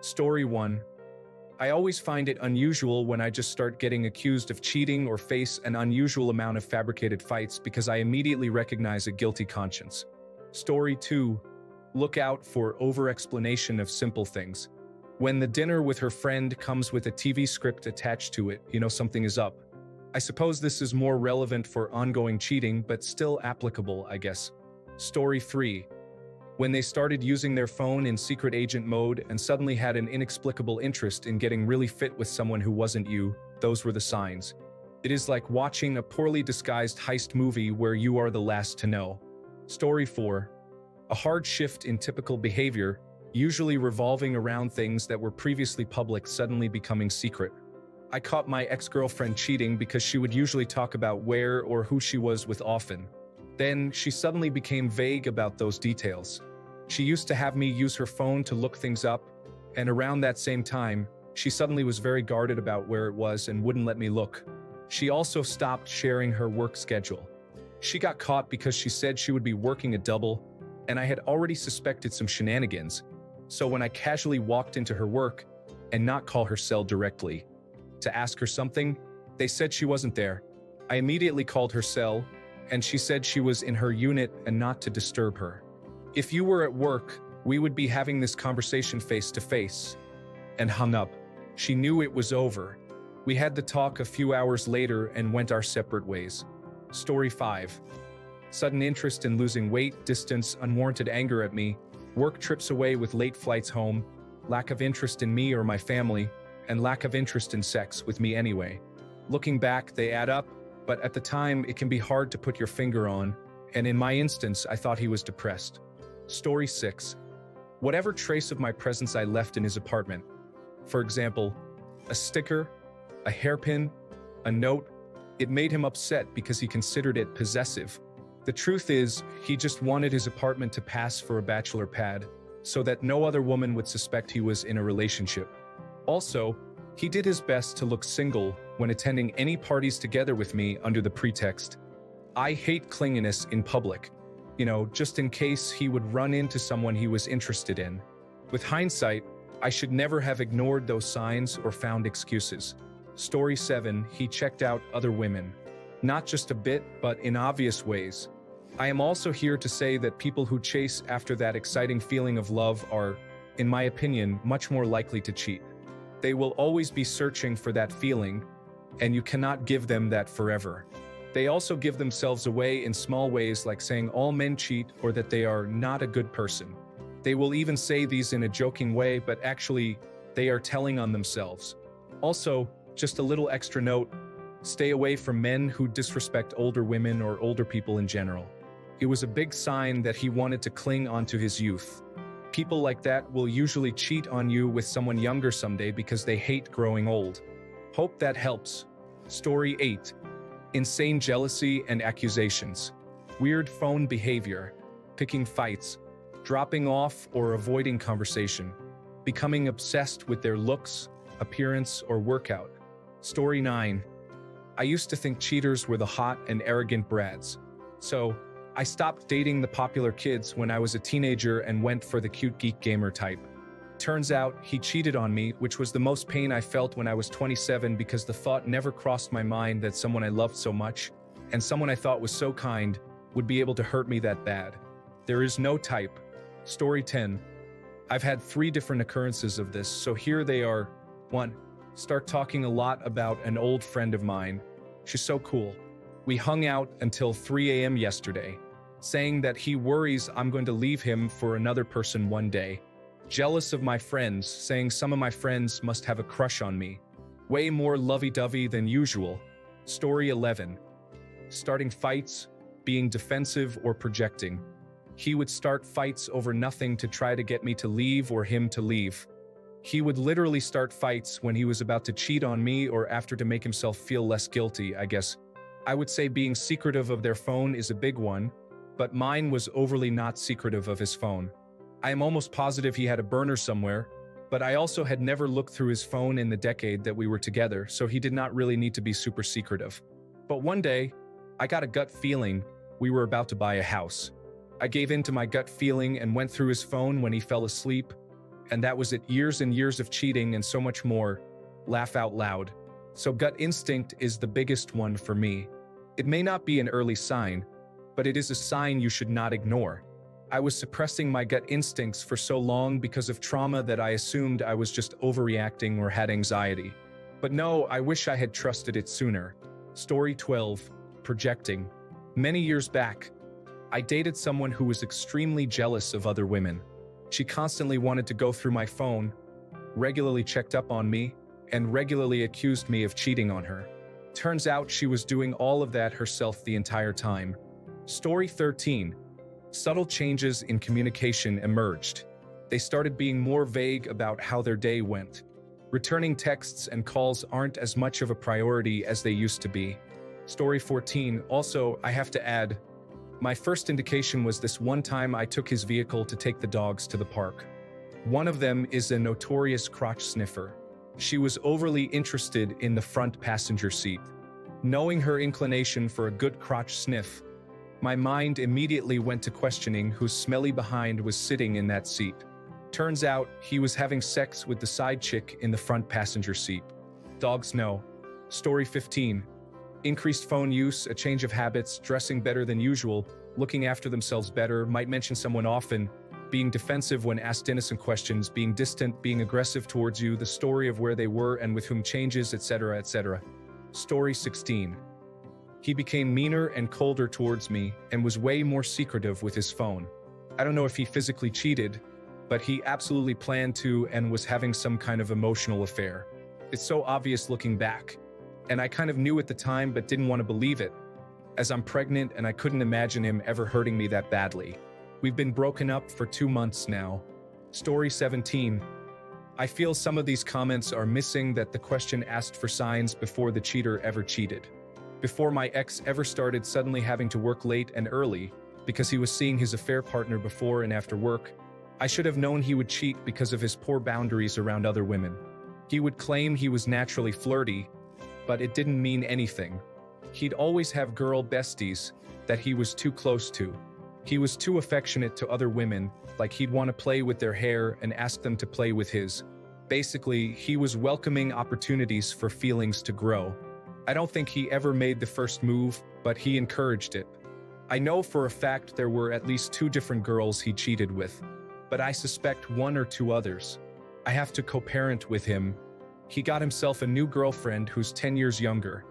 Story 1. I always find it unusual when I just start getting accused of cheating or face an unusual amount of fabricated fights because I immediately recognize a guilty conscience. Story 2. Look out for over-explanation of simple things. When the dinner with her friend comes with a TV script attached to it, you know something is up. I suppose this is more relevant for ongoing cheating, but still applicable, I guess. Story 3. When they started using their phone in secret agent mode and suddenly had an inexplicable interest in getting really fit with someone who wasn't you, those were the signs. It is like watching a poorly disguised heist movie where you are the last to know. Story 4. A hard shift in typical behavior, usually revolving around things that were previously public suddenly becoming secret. I caught my ex-girlfriend cheating because she would usually talk about where or who she was with often. Then, she suddenly became vague about those details. She used to have me use her phone to look things up, and around that same time, she suddenly was very guarded about where it was and wouldn't let me look. She also stopped sharing her work schedule. She got caught because she said she would be working a double, and I had already suspected some shenanigans. So when I casually walked into her work and not call her cell directly to ask her something, they said she wasn't there. I immediately called her cell, and she said she was in her unit and not to disturb her. If you were at work, we would be having this conversation face to face. And hung up. She knew it was over. We had the talk a few hours later and went our separate ways. Story 5. Sudden interest in losing weight, distance, unwarranted anger at me, work trips away with late flights home, lack of interest in me or my family, and lack of interest in sex with me anyway. Looking back, they add up, but at the time it can be hard to put your finger on, and in my instance, I thought he was depressed. Story 6. Whatever trace of my presence I left in his apartment, for example, a sticker, a hairpin, a note, it made him upset because he considered it possessive. The truth is, he just wanted his apartment to pass for a bachelor pad, so that no other woman would suspect he was in a relationship. Also, he did his best to look single when attending any parties together with me under the pretext, I hate clinginess in public. You know, just in case he would run into someone he was interested in. With hindsight, I should never have ignored those signs or found excuses. Story 7, he checked out other women. Not just a bit, but in obvious ways. I am also here to say that people who chase after that exciting feeling of love are, in my opinion, much more likely to cheat. They will always be searching for that feeling, and you cannot give them that forever. They also give themselves away in small ways like saying all men cheat or that they are not a good person. They will even say these in a joking way, but actually, they are telling on themselves. Also, just a little extra note, stay away from men who disrespect older women or older people in general. It was a big sign that he wanted to cling onto his youth. People like that will usually cheat on you with someone younger someday because they hate growing old. Hope that helps. Story 8. Insane jealousy and accusations. Weird phone behavior. Picking fights. Dropping off or avoiding conversation. Becoming obsessed with their looks, appearance, or workout. Story 9. I used to think cheaters were the hot and arrogant brads. So, I stopped dating the popular kids when I was a teenager and went for the cute geek gamer type. Turns out, he cheated on me, which was the most pain I felt when I was 27 because the thought never crossed my mind that someone I loved so much, and someone I thought was so kind, would be able to hurt me that bad. There is no type. Story 10. I've had 3 different occurrences of this, so here they are. 1. Start talking a lot about an old friend of mine. She's so cool. We hung out until 3 a.m. yesterday, saying that he worries I'm going to leave him for another person one day. Jealous of my friends, saying some of my friends must have a crush on me. Way more lovey-dovey than usual. Story 11. Starting fights, being defensive or projecting. He would start fights over nothing to try to get me to leave or him to leave. He would literally start fights when he was about to cheat on me or after to make himself feel less guilty, I guess. I would say being secretive of their phone is a big one, but mine was overly not secretive of his phone. I am almost positive he had a burner somewhere, but I also had never looked through his phone in the decade that we were together, so he did not really need to be super secretive. But one day, I got a gut feeling we were about to buy a house. I gave in to my gut feeling and went through his phone when he fell asleep, And that was it, years and years of cheating and so much more. Laugh out loud. So gut instinct is the biggest one for me. It may not be an early sign, but it is a sign you should not ignore. I was suppressing my gut instincts for so long because of trauma that I assumed I was just overreacting or had anxiety. But no, I wish I had trusted it sooner. Story 12. Projecting. Many years back, I dated someone who was extremely jealous of other women. She constantly wanted to go through my phone, regularly checked up on me, and regularly accused me of cheating on her. Turns out she was doing all of that herself the entire time. Story 13. Subtle changes in communication emerged. They started being more vague about how their day went. Returning texts and calls aren't as much of a priority as they used to be. Story 14. Also, I have to add, my first indication was this one time I took his vehicle to take the dogs to the park. One of them is a notorious crotch sniffer. She was overly interested in the front passenger seat. Knowing her inclination for a good crotch sniff, my mind immediately went to questioning whose smelly behind was sitting in that seat. Turns out, he was having sex with the side chick in the front passenger seat. Dogs know. Story 15. Increased phone use, a change of habits, dressing better than usual, looking after themselves better, might mention someone often, being defensive when asked innocent questions, being distant, being aggressive towards you, the story of where they were and with whom changes, etc., etc. Story 16. He became meaner and colder towards me and was way more secretive with his phone. I don't know if he physically cheated, but he absolutely planned to and was having some kind of emotional affair. It's so obvious looking back. And I kind of knew at the time but didn't want to believe it, as I'm pregnant and I couldn't imagine him ever hurting me that badly. We've been broken up for 2 months now. Story 17. I feel some of these comments are missing that the question asked for signs before the cheater ever cheated. Before my ex ever started suddenly having to work late and early because he was seeing his affair partner before and after work, I should have known he would cheat because of his poor boundaries around other women. He would claim he was naturally flirty, but it didn't mean anything. He'd always have girl besties that he was too close to. He was too affectionate to other women, like he'd want to play with their hair and ask them to play with his. Basically, he was welcoming opportunities for feelings to grow. I don't think he ever made the first move, but he encouraged it. I know for a fact there were at least 2 different girls he cheated with, but I suspect 1 or 2 others. I have to co-parent with him. He got himself a new girlfriend who's 10 years younger,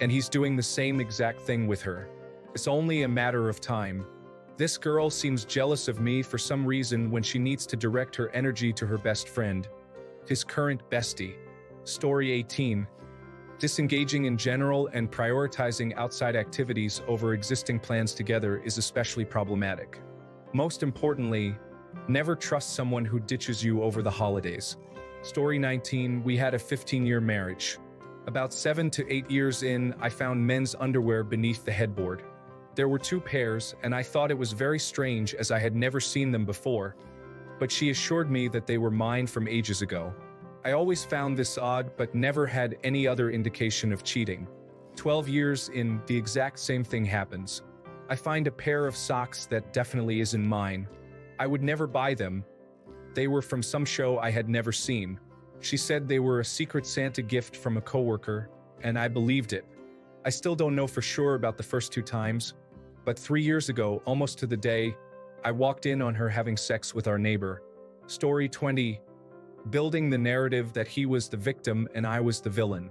and he's doing the same exact thing with her. It's only a matter of time. This girl seems jealous of me for some reason when she needs to direct her energy to her best friend, his current bestie. Story 18. Disengaging in general and prioritizing outside activities over existing plans together is especially problematic. Most importantly, never trust someone who ditches you over the holidays. Story 19. We had a 15-year marriage. About 7 to 8 years in, I found men's underwear beneath the headboard. There were 2 pairs, and I thought it was very strange as I had never seen them before, but she assured me that they were mine from ages ago. I always found this odd, but never had any other indication of cheating. 12 years in, the exact same thing happens. I find a pair of socks that definitely isn't mine. I would never buy them. They were from some show I had never seen. She said they were a secret Santa gift from a coworker, and I believed it. I still don't know for sure about the first 2 times, but 3 years ago, almost to the day, I walked in on her having sex with our neighbor. Story 20. Building the narrative that he was the victim and I was the villain.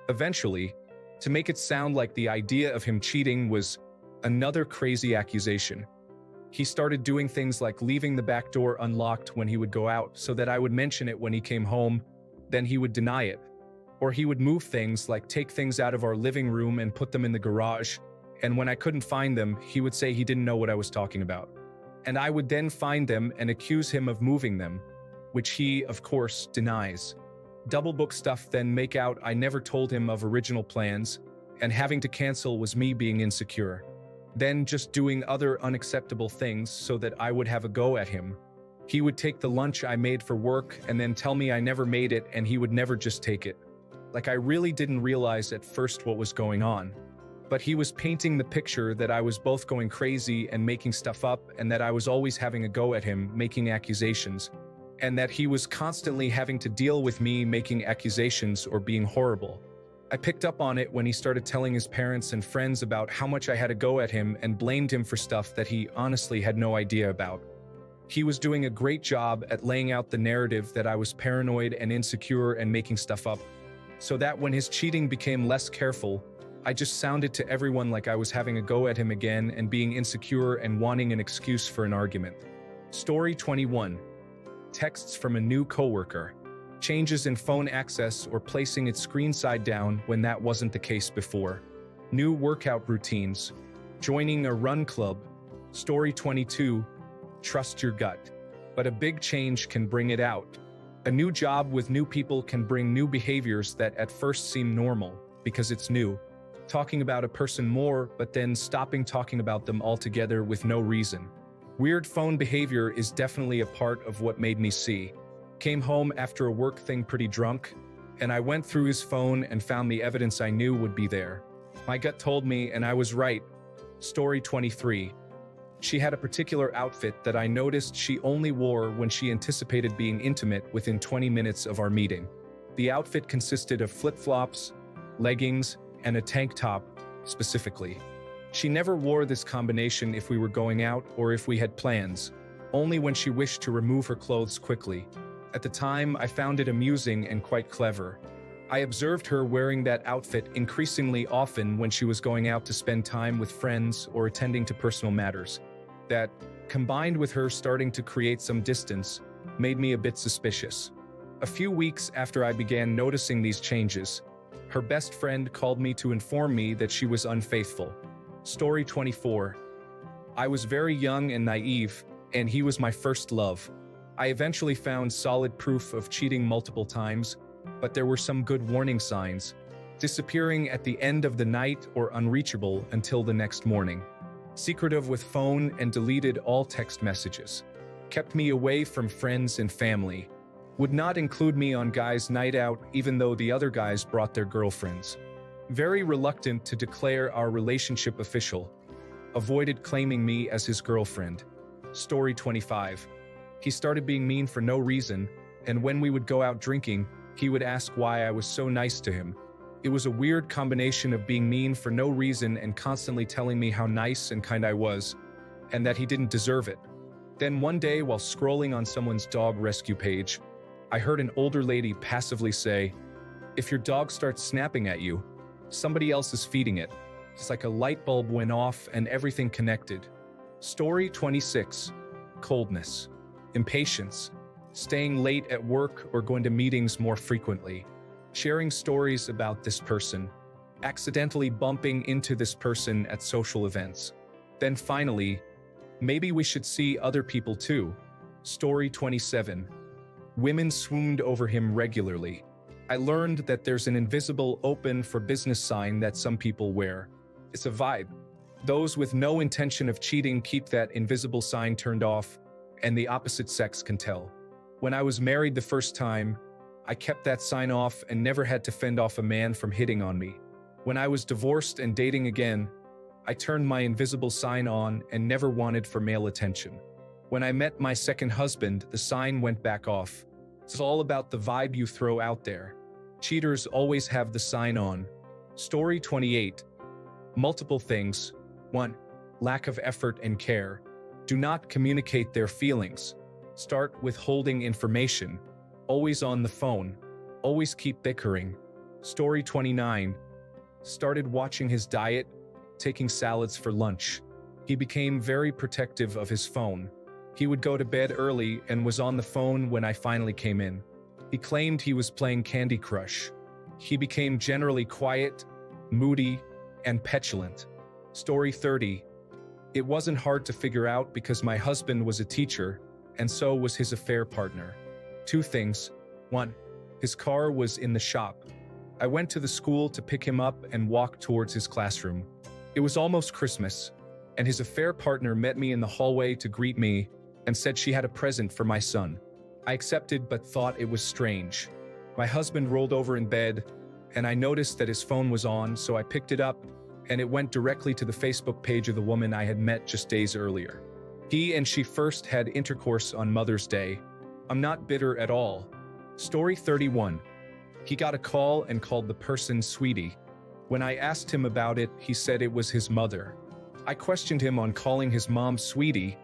Eventually, to make it sound like the idea of him cheating was another crazy accusation, he started doing things like leaving the back door unlocked when he would go out so that I would mention it when he came home, then he would deny it. Or he would move things like take things out of our living room and put them in the garage, and when I couldn't find them, he would say he didn't know what I was talking about. And I would then find them and accuse him of moving them, which he, of course, denies. Double book stuff, then make out I never told him of original plans, and having to cancel was me being insecure. Then just doing other unacceptable things so that I would have a go at him. He would take the lunch I made for work and then tell me I never made it and he would never just take it. Like I really didn't realize at first what was going on. But he was painting the picture that I was both going crazy and making stuff up and that I was always having a go at him, making accusations. and that he was constantly having to deal with me making accusations or being horrible. I picked up on it when he started telling his parents and friends about how much I had a go at him and blamed him for stuff that he honestly had no idea about. He was doing a great job at laying out the narrative that I was paranoid and insecure and making stuff up, so that when his cheating became less careful, I just sounded to everyone like I was having a go at him again and being insecure and wanting an excuse for an argument. Story 21. Texts from a new coworker. Changes in phone access or placing its screen side down when that wasn't the case before. New workout routines. Joining a run club. Story 22. Trust your gut. But a big change can bring it out. A new job with new people can bring new behaviors that at first seem normal, because it's new. Talking about a person more, but then stopping talking about them altogether with no reason. Weird phone behavior is definitely a part of what made me see. Came home after a work thing pretty drunk, and I went through his phone and found the evidence I knew would be there. My gut told me, and I was right. Story 23. She had a particular outfit that I noticed she only wore when she anticipated being intimate within 20 minutes of our meeting. The outfit consisted of flip-flops, leggings, and a tank top, specifically. She never wore this combination if we were going out or if we had plans, only when she wished to remove her clothes quickly. At the time, I found it amusing and quite clever. I observed her wearing that outfit increasingly often when she was going out to spend time with friends or attending to personal matters. That, combined with her starting to create some distance, made me a bit suspicious. A few weeks after I began noticing these changes, her best friend called me to inform me that she was unfaithful. Story 24. I was very young and naive, and he was my first love. I eventually found solid proof of cheating multiple times, but there were some good warning signs. Disappearing at the end of the night or unreachable until the next morning. Secretive with phone and deleted all text messages. Kept me away from friends and family. Would not include me on guys' night out even though the other guys brought their girlfriends. Very reluctant to declare our relationship official. Avoided claiming me as his girlfriend. Story 25. He started being mean for no reason, and when we would go out drinking, he would ask why I was so nice to him. It was a weird combination of being mean for no reason and constantly telling me how nice and kind I was, and that he didn't deserve it. Then one day, while scrolling on someone's dog rescue page, I heard an older lady passively say, "If your dog starts snapping at you, somebody else is feeding it." It's like a light bulb went off and everything connected. Story 26. Coldness. Impatience. Staying late at work or going to meetings more frequently. Sharing stories about this person. Accidentally bumping into this person at social events. Then finally, maybe we should see other people too. Story 27. Women swooned over him regularly. I learned that there's an invisible open for business sign that some people wear. It's a vibe. Those with no intention of cheating keep that invisible sign turned off, and the opposite sex can tell. When I was married the first time, I kept that sign off and never had to fend off a man from hitting on me. When I was divorced and dating again, I turned my invisible sign on and never wanted for male attention. When I met my second husband, the sign went back off. It's all about the vibe you throw out there. Cheaters always have the sign on. Story 28. Multiple things. 1. Lack of effort and care. Do not communicate their feelings. Start withholding information. Always on the phone. Always keep bickering. Story 29. Started watching his diet, taking salads for lunch. He became very protective of his phone. He would go to bed early and was on the phone when I finally came in. He claimed he was playing Candy Crush. He became generally quiet, moody, and petulant. Story 30. It wasn't hard to figure out because my husband was a teacher, and so was his affair partner. 2 things. 1. His car was in the shop. I went to the school to pick him up and walk towards his classroom. It was almost Christmas, and his affair partner met me in the hallway to greet me and said she had a present for my son. I accepted but thought it was strange. My husband rolled over in bed, and I noticed that his phone was on, so I picked it up, and it went directly to the Facebook page of the woman I had met just days earlier. He and she first had intercourse on Mother's Day, I'm not bitter at all. Story 31. He got a call and called the person sweetie. When I asked him about it, he said it was his mother. I questioned him on calling his mom sweetie,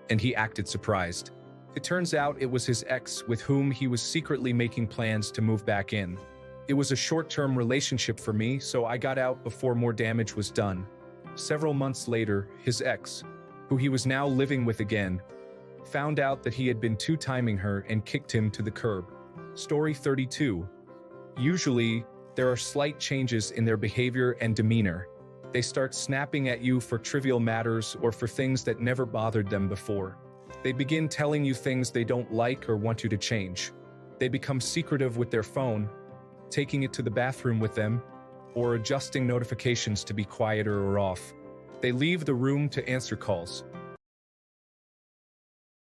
and he acted surprised. It turns out it was his ex with whom he was secretly making plans to move back in. It was a short-term relationship for me, so I got out before more damage was done. Several months later, his ex, who he was now living with again, found out that he had been two-timing her and kicked him to the curb. Story 32. Usually, there are slight changes in their behavior and demeanor. They start snapping at you for trivial matters or for things that never bothered them before. They begin telling you things they don't like or want you to change. They become secretive with their phone, taking it to the bathroom with them, or adjusting notifications to be quieter or off. They leave the room to answer calls.